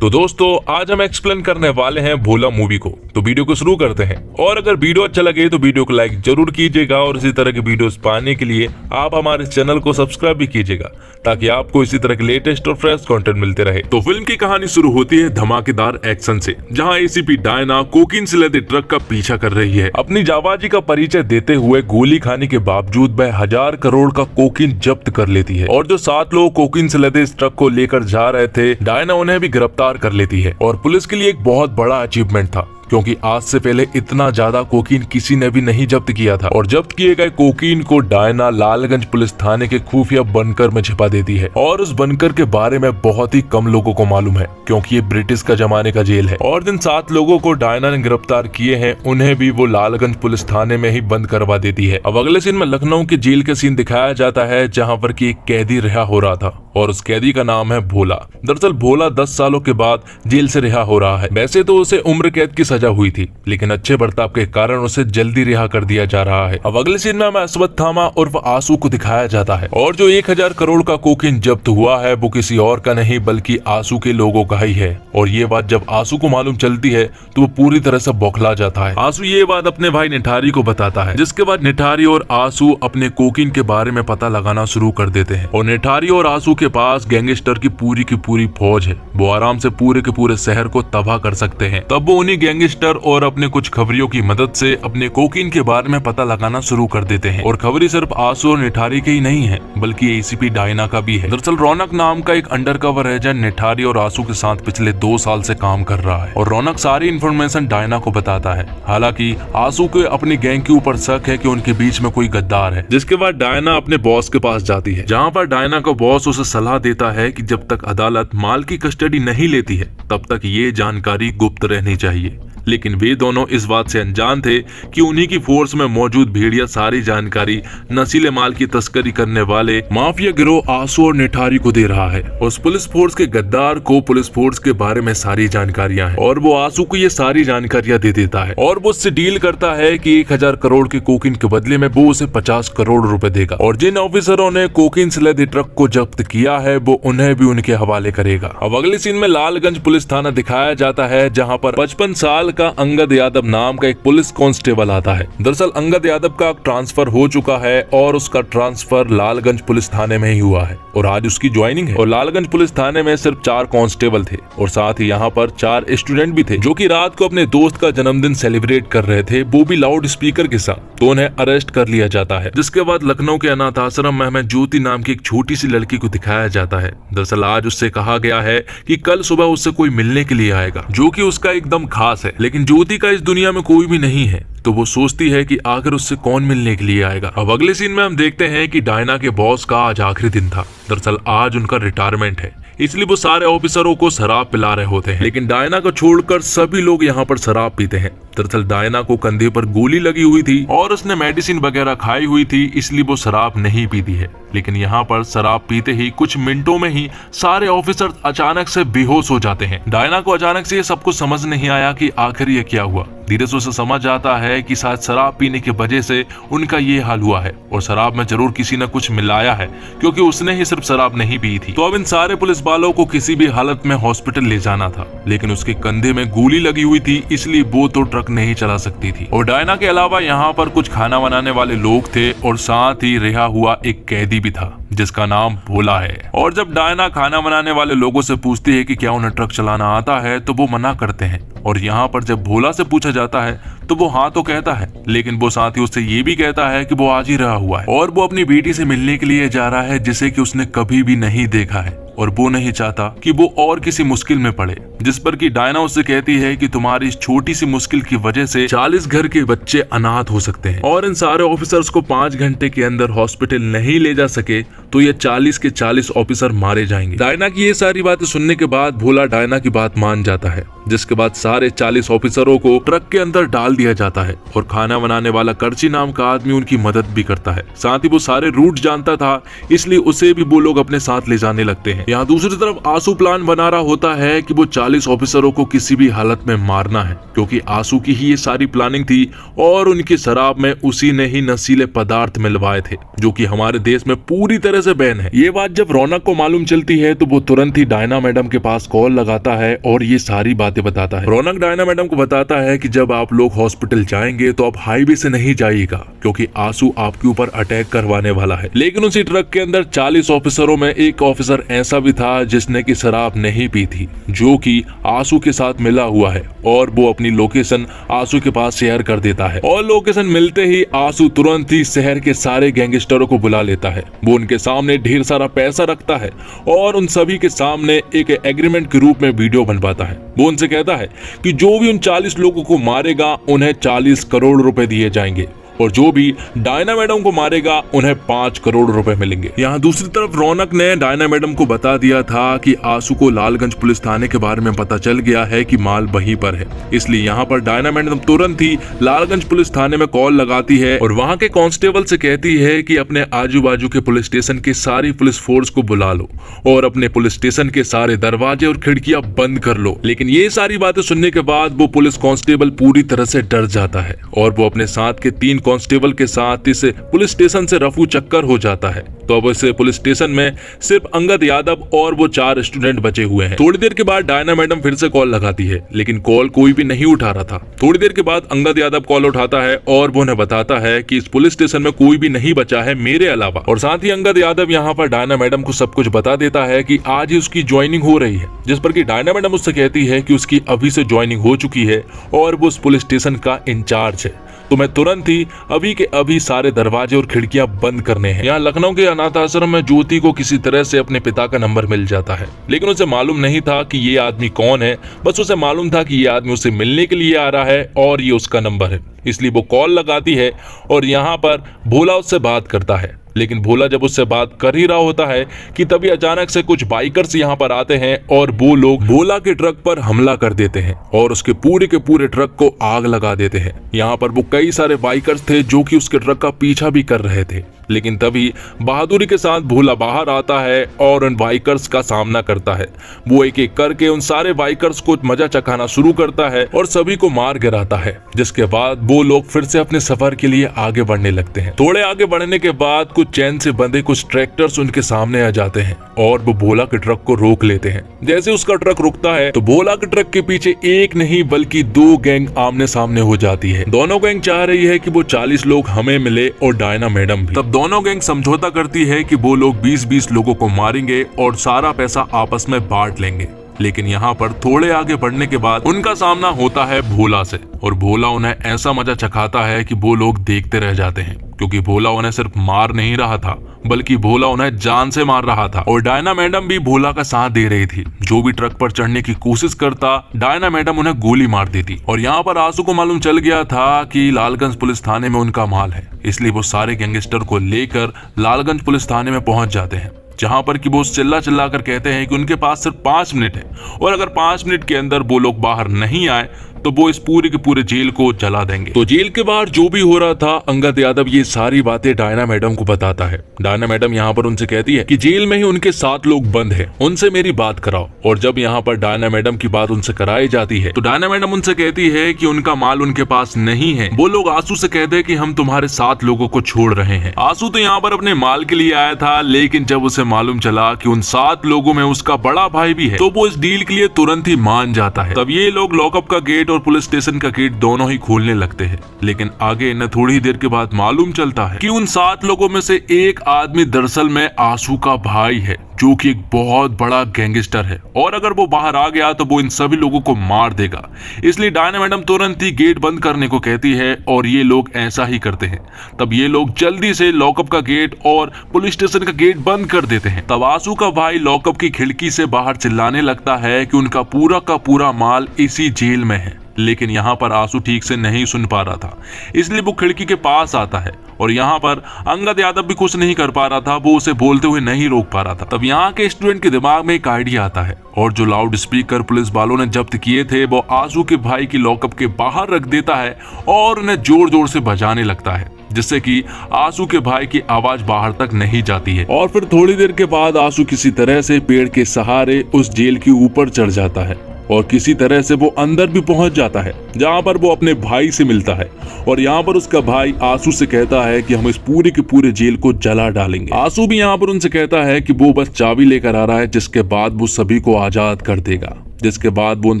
तो दोस्तों आज हम एक्सप्लेन करने वाले हैं भोला मूवी को। तो वीडियो को शुरू करते हैं और अगर वीडियो अच्छा लगे तो वीडियो को लाइक जरूर कीजिएगा और इसी तरह के वीडियोस पाने के लिए आप हमारे चैनल को सब्सक्राइब भी कीजिएगा ताकि आपको इसी तरह के लेटेस्ट और फ्रेश कंटेंट मिलते रहे। तो फिल्म की कहानी शुरू होती है धमाकेदार एक्शन से, जहां एसीपी डायना कोकीन से लदे ट्रक का पीछा कर रही है। अपनी जाबाजी का परिचय देते हुए गोली खाने के बावजूद वह 1000 करोड़ का कोकीन जब्त कर लेती है और जो 7 लोग कोकीन से लदे इस ट्रक को लेकर जा रहे थे, डायना उन्हें भी गिरफ्तार कर लेती है। और पुलिस के लिए एक बहुत बड़ा अचीवमेंट था क्योंकि आज से पहले इतना ज्यादा कोकीन किसी ने भी नहीं जब्त किया था। और जब्त किए गए कोकीन को डायना लालगंज पुलिस थाने के खुफिया बंकर में छिपा देती है और उस बंकर के बारे में बहुत ही कम लोगों को मालूम है क्योंकि ये ब्रिटिश का जमाने का जेल है। और जिन 7 लोगों को डायना ने गिरफ्तार किए हैं उन्हें भी वो लालगंज पुलिस थाने में ही बंद करवा देती है। अब अगले सीन में लखनऊ के जेल के सीन दिखाया जाता है जहाँ पर की एक कैदी रिहा हो रहा था और उस कैदी का नाम है भोला। दरअसल भोला 10 सालों के बाद जेल से रिहा हो रहा है। वैसे तो उसे उम्र कैद की सजा हुई थी लेकिन अच्छे बर्ताव के कारण उसे जल्दी रिहा कर दिया जा रहा है। अब अगले सीन में हमें अश्वत्थामा उर्फ आंसू को दिखाया जाता है और जो 1000 करोड़ का कोकीन जब्त हुआ है वो किसी और का नहीं बल्कि आंसू के लोगों का ही है। और ये बात जब आंसू को मालूम चलती है तो वो पूरी तरह से बौखला जाता है। आंसू ये बात अपने भाई निठारी को बताता है, जिसके बाद निठारी और आंसू अपने कोकीन के बारे में पता लगाना शुरू कर देते हैं। और निठारी और आंसू के पास गैंगस्टर की पूरी फौज है, वो आराम से पूरे के पूरे शहर को तबाह कर सकते हैं। तब वो उन्हीं गैंगस्टर और अपने कुछ खबरियों की मदद से अपने कोकीन के बारे में पता लगाना शुरू कर देते हैं। और खबरी सिर्फ आंसू और निठारी के ही नहीं है बल्कि एसीपी डायना का भी है। दरअसल रौनक नाम का एक अंडरकवर एजेंट निठारी और आंसू के साथ पिछले 2 साल से काम कर रहा है और रौनक सारी इन्फॉर्मेशन डायना को बताता है। हालांकि आंसू के अपनी गैंग के ऊपर शक है कि उनके बीच में कोई गद्दार है। जिसके बाद डायना अपने बॉस के पास जाती है, जहाँ पर डायना का बॉस उसे सलाह देता है कि जब तक अदालत माल की कस्टडी नहीं लेती है तब तक ये जानकारी गुप्त रहनी चाहिए। लेकिन वे दोनों इस बात से अनजान थे कि उन्हीं की फोर्स में मौजूद भेड़िया सारी जानकारी नशीले माल की तस्करी करने वाले माफिया गिरोह आंसू और निठारी को दे रहा है। उस पुलिस फोर्स के गद्दार को पुलिस फोर्स के बारे में सारी जानकारियां हैं और वो आंसू को ये सारी जानकारियां दे देता है और वो उससे डील करता है कि 1000 करोड़ के कोकीन के बदले में वो उसे 50 करोड़ रुपए देगा। और जिन ऑफिसरों ने कोकीन से लदे ट्रक को जब्त किया है वो उन्हें भी उनके हवाले करेगा। अब अगले सीन में लालगंज पुलिस थाना दिखाया जाता है जहाँ पर 55 साल का अंगद यादव नाम का एक पुलिस कांस्टेबल आता है। दरअसल अंगद यादव का ट्रांसफर हो चुका है और उसका ट्रांसफर लालगंज पुलिस थाने में ही हुआ है और आज उसकी ज्वाइनिंग है। और लालगंज पुलिस थाने में सिर्फ 4 कांस्टेबल थे और साथ ही यहाँ पर 4 स्टूडेंट भी थे जो कि रात को अपने दोस्त का जन्मदिन सेलिब्रेट कर रहे थे, वो भी लाउड स्पीकर के साथ। तो उन्हें अरेस्ट कर लिया जाता है। जिसके बाद लखनऊ के अनाथ आश्रम में हमें ज्योति नाम की एक छोटी सी लड़की को दिखाया जाता है। दरअसल आज उससे कहा गया है कि कल सुबह उससे कोई मिलने के लिए आएगा जो कि उसका एकदम खास है। लेकिन ज्योति का इस दुनिया में कोई भी नहीं है तो वो सोचती है कि आखिर उससे कौन मिलने के लिए आएगा। अब अगले सीन में हम देखते हैं कि डायना के बॉस का आज आखिरी दिन था। दरअसल आज उनका रिटायरमेंट है, इसलिए वो सारे ऑफिसरों को शराब पिला रहे होते हैं। लेकिन डायना को छोड़कर सभी लोग यहाँ पर शराब पीते हैं। दरअसल डायना को कंधे पर गोली लगी हुई थी और उसने मेडिसिन वगैरह खाई हुई थी, इसलिए वो शराब नहीं पीती है। लेकिन यहाँ पर शराब पीते ही कुछ मिनटों में ही सारे ऑफिसर अचानक से बेहोश हो जाते हैं। डायना को अचानक से ये सब कुछ समझ नहीं आया कि आखिर ये क्या हुआ। धीरे से उसे समझ आता है कि शायद शराब पीने की वजह से उनका ये हाल हुआ है और शराब में जरूर किसी ने कुछ मिलाया है क्योंकि उसने ही सिर्फ शराब नहीं पी थी। तो अब इन सारे पुलिस वालों को किसी भी हालत में हॉस्पिटल ले जाना था, लेकिन उसके कंधे में गोली लगी हुई थी इसलिए वो तो ट्रक नहीं चला सकती थी। और डायना के अलावा यहाँ पर कुछ खाना बनाने वाले लोग थे और साथ ही रिहा हुआ एक कैदी भी था जिसका नाम भोला है। और जब डायना खाना बनाने वाले लोगों से पूछती है कि क्या उन्हें ट्रक चलाना आता है तो वो मना करते हैं। और यहाँ पर जब भोला से पूछा जाता है तो वो हाँ तो कहता है, लेकिन वो साथ ही उससे ये भी कहता है कि वो आज ही रहा हुआ है और वो अपनी बेटी से मिलने के लिए जा रहा है जिसे कि उसने कभी भी नहीं देखा है और वो नहीं चाहता कि वो और किसी मुश्किल में पड़े। जिस पर कि डायना उससे कहती है कि तुम्हारी इस छोटी सी मुश्किल की वजह से 40 घर के बच्चे अनाथ हो सकते हैं और इन सारे ऑफिसर्स को 5 घंटे के अंदर हॉस्पिटल नहीं ले जा सके तो ये 40 के 40 ऑफिसर मारे जाएंगे। डायना की ये सारी बातें सुनने के बाद भोला डायना की बात मान जाता है, जिसके बाद सारे 40 ऑफिसरों को ट्रक के अंदर डाल दिया जाता है और खाना बनाने वाला करची नाम का आदमी उनकी मदद भी करता है। साथ ही वो सारे रूट जानता था इसलिए उसे भी वो लोग अपने साथ ले जाने लगते हैं। यहाँ दूसरी तरफ आंसू प्लान बना रहा होता है कि वो 40 ऑफिसरों को किसी भी हालत में मारना है, क्योंकि आंसू की ही ये सारी प्लानिंग थी और उनकी शराब में उसी ने ही नशीले पदार्थ मिलवाए थे, जो कि हमारे देश में पूरी तरह से बैन है। ये बात जब रौनक को मालूम चलती है तो वो तुरंत ही डायना मैडम के पास कॉल लगाता है और ये सारी बातें बताता है। रौनक डायना मैडम को बताता है कि जब आप लोग हॉस्पिटल जाएंगे तो आप हाईवे से नहीं जाइएगा, क्योंकि आंसू आपके ऊपर अटैक करवाने वाला है। लेकिन उसी ट्रक के अंदर 40 ऑफिसरों में एक ऑफिसर ऐसा भी था जिसने की शराब नहीं पी थी, जो कि आंसू के साथ मिला हुआ है, और वो अपनी लोकेशन आंसू के पास शेयर कर देता है। और लोकेशन मिलते ही आंसू तुरंत ही शहर के सारे गैंगस्टरों को बुला लेता है। वो उनके सामने ढेर सारा पैसा रखता है और उन सभी के सामने एक एग्रीमेंट के रूप में वीडियो बनवाता है। वो उनसे कहता है कि जो भी उन 40 लोगों को मारेगा उन्हें 40 करोड़ रुपए दिए जाएंगे, और जो भी डायना मैडम को मारेगा उन्हें 5 करोड़ रुपए मिलेंगे। यहाँ दूसरी तरफ रौनक ने डायना मैडम को बता दिया था कि आंसू को लालगंज पुलिस थाने के बारे में पता चल गया है कि माल वहीं पर है, इसलिए यहाँ पर डायना मैडम तुरंत ही लालगंज पुलिस थाने में कॉल लगाती है और वहाँ के कांस्टेबल से कहती है कि अपने आजू बाजू के पुलिस स्टेशन की सारी पुलिस फोर्स को बुला लो और अपने पुलिस स्टेशन के सारे दरवाजे और खिड़कियां बंद कर लो। लेकिन ये सारी बातें सुनने के बाद वो पुलिस कांस्टेबल पूरी तरह से डर जाता है और वो अपने साथ के 3 कांस्टेबल के साथ इस पुलिस स्टेशन से रफू चक्कर हो जाता है। तो अब इस पुलिस स्टेशन में सिर्फ अंगद यादव और वो 4 स्टूडेंट बचे हुए हैं। थोड़ी देर के बाद डायना मैडम फिर से कॉल लगाती है, लेकिन कॉल कोई भी नहीं उठा रहा था। थोड़ी देर के बाद अंगद यादव कॉल उठाता है और वो उन्हें बताता है कि इस पुलिस स्टेशन में कोई भी नहीं बचा है मेरे अलावा। और साथ ही अंगद यादव यहाँ पर डायना मैडम को सब कुछ बता देता है कि आज ही उसकी ज्वाइनिंग हो रही है, जिस पर कि डायना मैडम उससे कहती है कि उसकी अभी से ज्वाइनिंग हो चुकी है और वो उस पुलिस स्टेशन का इंचार्ज है। तो मैं तुरंत ही अभी के अभी सारे दरवाजे और खिड़कियां बंद करने हैं। यहाँ लखनऊ के अनाथ आश्रम में ज्योति को किसी तरह से अपने पिता का नंबर मिल जाता है, लेकिन उसे मालूम नहीं था कि ये आदमी कौन है। बस उसे मालूम था कि ये आदमी उसे मिलने के लिए आ रहा है और ये उसका नंबर है, इसलिए वो कॉल लगाती है और यहाँ पर भोला उससे बात करता है। लेकिन भोला जब उससे बात कर ही रहा होता है कि तभी अचानक से कुछ बाइकर्स यहाँ पर आते हैं और वो लोग भोला के ट्रक पर हमला कर देते हैं और उसके पूरे ट्रक को आग लगा देते हैं। यहाँ पर वो कई सारे बाइकर्स थे जो कि उसके ट्रक का पीछा भी कर रहे थे, लेकिन तभी बहादुरी के साथ भोला बाहर आता है और उन बाइकर्स का सामना करता है। वो एक एक करके उन सारे बाइकर्स को मजा चखाना शुरू करता है और सभी को मार गिराता है, जिसके बाद वो लोग फिर से अपने सफर के लिए आगे बढ़ने लगते हैं। थोड़े आगे बढ़ने के बाद कुछ चैन से बंधे कुछ ट्रैक्टर्स उनके सामने आ जाते हैं और वो भोला के ट्रक को रोक लेते हैं। जैसे उसका ट्रक रुकता है तो भोला के ट्रक के पीछे एक नहीं बल्कि 2 गैंग आमने सामने हो जाती है। दोनों गैंग चाह रही है कि वो 40 लोग हमें मिले और डायना मैडम भी। तब दोनों गैंग समझौता करती है कि वो लोग 20-20 लोगों को मारेंगे और सारा पैसा आपस में बांट लेंगे। लेकिन यहाँ पर थोड़े आगे बढ़ने के बाद उनका सामना होता है भोला से, और भोला उन्हें ऐसा मजा चखाता है कि वो लोग देखते रह जाते हैं, क्योंकि भोला उन्हें सिर्फ मार नहीं रहा था बल्कि भोला उन्हें जान से मार रहा था। और डायना मैडम भी भोला का साथ दे रही थी। जो भी ट्रक पर चढ़ने की कोशिश करता, डायना मैडम उन्हें गोली मार देती। और यहाँ पर आंसू को मालूम चल गया था कि लालगंज पुलिस थाने में उनका माल है, इसलिए वो सारे गैंगस्टर को लेकर लालगंज पुलिस थाने में पहुंच जाते हैं, जहां पर कि वो चिल्ला कर कहते हैं कि उनके पास सिर्फ 5 मिनट है और अगर 5 मिनट के अंदर वो लोग बाहर नहीं आए तो वो इस पूरे के पूरे जेल को जला देंगे। तो जेल के बाहर जो भी हो रहा था, अंगद यादव ये सारी बातें डायना मैडम को बताता है। डायना मैडम यहाँ पर उनसे कहती है कि जेल में ही उनके 7 लोग बंद हैं, उनसे मेरी बात कराओ। और जब यहाँ पर डायना मैडम की बात उनसे कराई जाती है तो डायना मैडम उनसे कहती है कि उनका माल उनके पास नहीं है। वो लोग आंसू से कहते हैं कि हम तुम्हारे 7 लोगों को छोड़ रहे हैं। आंसू तो यहाँ पर अपने माल के लिए आया था, लेकिन जब उसे मालूम चला कि उन 7 लोगों में उसका बड़ा भाई भी है तो वो इस डील के लिए तुरंत ही मान जाता है। तब ये लोग लॉकअप का गेट और पुलिस स्टेशन का गेट दोनों ही खोलने लगते हैं। लेकिन आगे इन्हें थोड़ी ही देर के बाद मालूम चलता है कि उन 7 लोगों में से एक आदमी दरअसल में आंसू का भाई है, जो कि एक बहुत बड़ा गैंगस्टर है, और अगर वो बाहर आ गया तो वो इन सभी लोगों को मार देगा। इसलिए डायना मैडम तुरंत ही गेट बंद करने को कहती है और ये लोग ऐसा ही करते हैं। तब ये लोग जल्दी से लॉकअप का गेट और पुलिस स्टेशन का गेट बंद कर देते हैं। तब आंसू का भाई लॉकअप की खिड़की से बाहर चिल्लाने लगता है कि उनका पूरा का पूरा माल इसी जेल में है। लेकिन यहाँ पर आंसू ठीक से नहीं सुन पा रहा था, इसलिए वो खिड़की के पास आता है और यहाँ पर अंगद यादव भी कुछ नहीं कर पा रहा था, वो उसे बोलते हुए नहीं रोक पा रहा था। तब यहाँ के स्टूडेंट के दिमाग में एक आइडिया आता है और जो लाउड स्पीकर पुलिस वालों ने जब्त किए थे वो आंसू के भाई की लॉकअप के बाहर रख देता है और उन्हें जोर जोर से बजाने लगता है। जिससे कि आंसू के भाई की आवाज बाहर तक नहीं जाती है। और फिर थोड़ी देर के बाद आंसू किसी तरह से पेड़ के सहारे उस जेल के ऊपर चढ़ जाता है और किसी तरह से वो अंदर भी पहुंच जाता है, जहां पर वो अपने भाई से मिलता है। और यहाँ पर उसका भाई आंसू से कहता है कि हम इस पूरे के पूरे जेल को जला डालेंगे। आंसू भी यहाँ पर उनसे कहता है कि वो बस चाबी लेकर आ रहा है, जिसके बाद वो सभी को आजाद कर देगा। जिसके बाद वो उन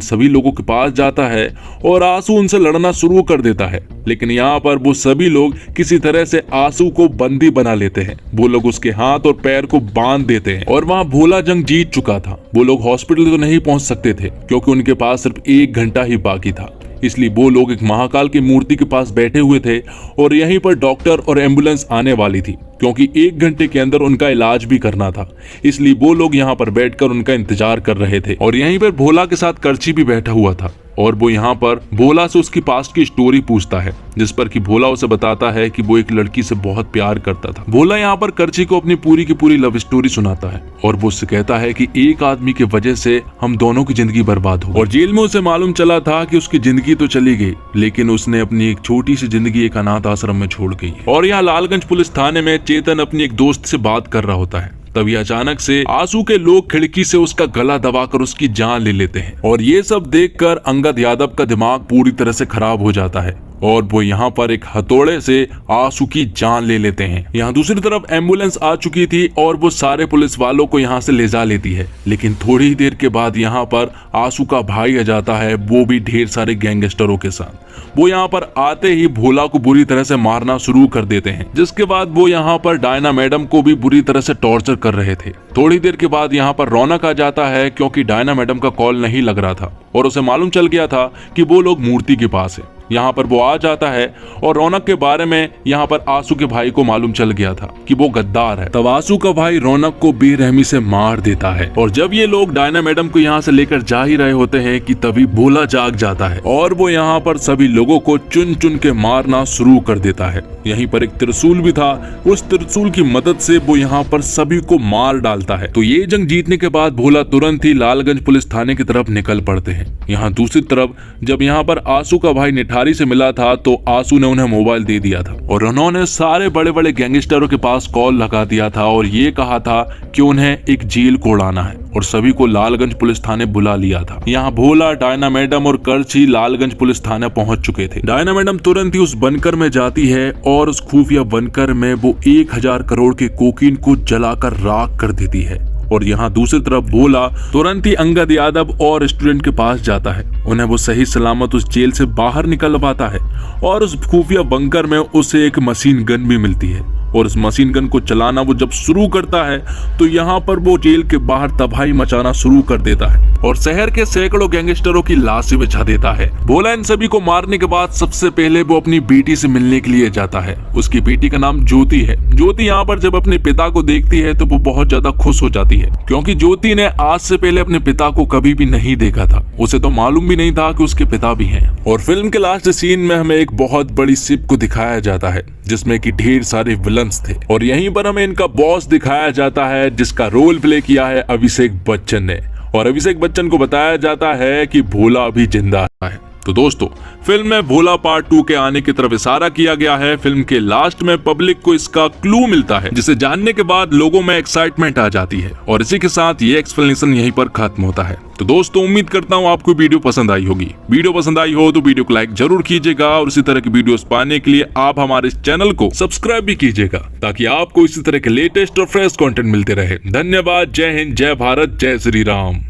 सभी लोगों के पास जाता है और आंसू उनसे लड़ना शुरू कर देता है, लेकिन यहाँ पर वो सभी लोग किसी तरह से आंसू को बंदी बना लेते हैं। वो लोग उसके हाथ और पैर को बांध देते हैं और वहाँ भोला जंग जीत चुका था। वो लोग हॉस्पिटल तो नहीं पहुंच सकते थे क्योंकि उनके पास सिर्फ 1 घंटा ही बाकी था, इसलिए वो लोग एक महाकाल की मूर्ति के पास बैठे हुए थे और यहीं पर डॉक्टर और एम्बुलेंस आने वाली थी क्योंकि 1 घंटे के अंदर उनका इलाज भी करना था। इसलिए वो लोग यहाँ पर बैठकर उनका इंतजार कर रहे थे और यहीं पर भोला के साथ करची भी बैठा हुआ था और वो यहाँ पर भोला से उसकी पास्ट की स्टोरी पूछता है, जिस पर कि भोला उसे बताता है कि वो एक लड़की से बहुत प्यार करता था। भोला यहाँ पर करची को अपनी पूरी की पूरी लव स्टोरी सुनाता है और वो उससे कहता है कि एक आदमी की वजह से हम दोनों की जिंदगी बर्बाद हो। और जेल में उसे मालूम चला था कि उसकी जिंदगी तो चली गई, लेकिन उसने अपनी एक छोटी सी जिंदगी एक अनाथ आश्रम में छोड़ गई। और यहाँ लालगंज पुलिस थाने में चेतन अपनी एक दोस्त से बात कर रहा होता है, तभी अचानक से आंसू के लोग खिड़की से उसका गला दबाकर उसकी जान ले लेते हैं। और ये सब देखकर अंगद यादव का दिमाग पूरी तरह से खराब हो जाता है और वो यहाँ पर एक हथौड़े से आंसू की जान ले लेते हैं। यहाँ दूसरी तरफ एम्बुलेंस आ चुकी थी और वो सारे पुलिस वालों को यहाँ से ले जा लेती है, लेकिन थोड़ी देर के बाद यहाँ पर आंसू का भाई आ जाता है, वो भी ढेर सारे गैंगस्टरों के साथ। वो यहाँ पर आते ही भोला को बुरी तरह से मारना शुरू कर देते हैं, जिसके बाद वो यहाँ पर डायना मैडम को भी बुरी तरह से टॉर्चर कर रहे थे। थोड़ी देर के बाद यहाँ पर रौनक आ जाता है क्योंकि डायना मैडम का कॉल नहीं लग रहा था और उसे मालूम चल गया था कि वो लोग मूर्ति के पास है। यहाँ पर वो आ जाता है और रौनक के बारे में यहाँ पर आंसू के भाई को मालूम चल गया था कि वो गद्दार है। तब आंसू का भाई रौनक को बेरहमी से मार देता है और जब ये लोग डायना मैडम को यहाँ से लेकर जा ही रहे होते हैं कि तभी भोला जाग जाता है और वो यहाँ पर सभी लोगों को चुन चुन के मारना शुरू कर देता है। यहीं पर एक त्रिशूल भी था, उस त्रिशूल की मदद से वो यहाँ पर सभी को मार डालता है। तो ये जंग जीतने के बाद भोला तुरंत ही लालगंज पुलिस थाने की तरफ निकल पड़ते हैं। यहाँ दूसरी तरफ जब यहाँ पर आंसू का भाई निठारी से मिला था तो आंसू ने उन्हें मोबाइल दे दिया था और उन्होंने सारे बड़े बड़े गैंगस्टरों के पास कॉल लगा दिया था और ये कहा था कि उन्हें एक जेल को उड़ाना है और सभी को लालगंज पुलिस थाने बुला लिया था। यहाँ भोला, डायना मैडम और करची लालगंज पुलिस थाने पहुंच चुके थे। डायना मैडम तुरंत ही उस बंकर में जाती है और उस खुफिया बंकर में वो 1000 करोड़ के कोकीन को जलाकर राख कर देती है। और यहाँ दूसरी तरफ भोला तुरंत ही अंगद यादव और स्टूडेंट के पास जाता है, उन्हें वो सही सलामत उस जेल से बाहर निकलवाता है और उस खुफिया बंकर में उसे एक मशीन गन भी मिलती है और उस मशीन गन को चलाना वो जब शुरू करता है तो यहाँ पर वो जेल के बाहर तबाही मचाना शुरू कर देता है और शहर के सैकड़ों गैंगस्टरों की लाशें बिछा देता है। भोला इन सभी को मारने के बाद सबसे पहले वो अपनी बेटी से मिलने के लिए जाता है। उसकी बेटी का नाम ज्योति है। ज्योति यहाँ पर जब अपने पिता को देखती है तो वो बहुत ज्यादा खुश हो जाती है क्योंकि ज्योति ने आज से पहले अपने पिता को कभी भी नहीं देखा था। उसे तो मालूम भी नहीं था कि उसके पिता भी हैं। और फिल्म के लास्ट सीन में हमें एक बहुत बड़ी शिप को दिखाया जाता है जिसमें कि ढेर सारे विलन्स थे और यहीं पर हमें इनका बॉस दिखाया जाता है जिसका रोल प्ले किया है अभिषेक बच्चन ने। और अभिषेक बच्चन को बताया जाता है कि भोला अभी जिंदा है। तो दोस्तों, फिल्म में भोला पार्ट 2 के आने की तरफ इशारा किया गया है। फिल्म के लास्ट में पब्लिक को इसका क्लू मिलता है जिसे जानने के बाद लोगों में एक्साइटमेंट आ जाती है और इसी के साथ ये एक्सप्लेनेशन यहीं पर खत्म होता है। तो दोस्तों, उम्मीद करता हूँ आपको वीडियो पसंद आई होगी। वीडियो पसंद आई हो तो वीडियो को लाइक जरूर कीजिएगा और इसी तरह की वीडियोस पाने के लिए आप हमारे इस चैनल को सब्सक्राइब भी कीजिएगा ताकि आपको इसी तरह के लेटेस्ट और फ्रेश कंटेंट मिलते रहे। धन्यवाद। जय हिंद, जय भारत, जय श्री राम।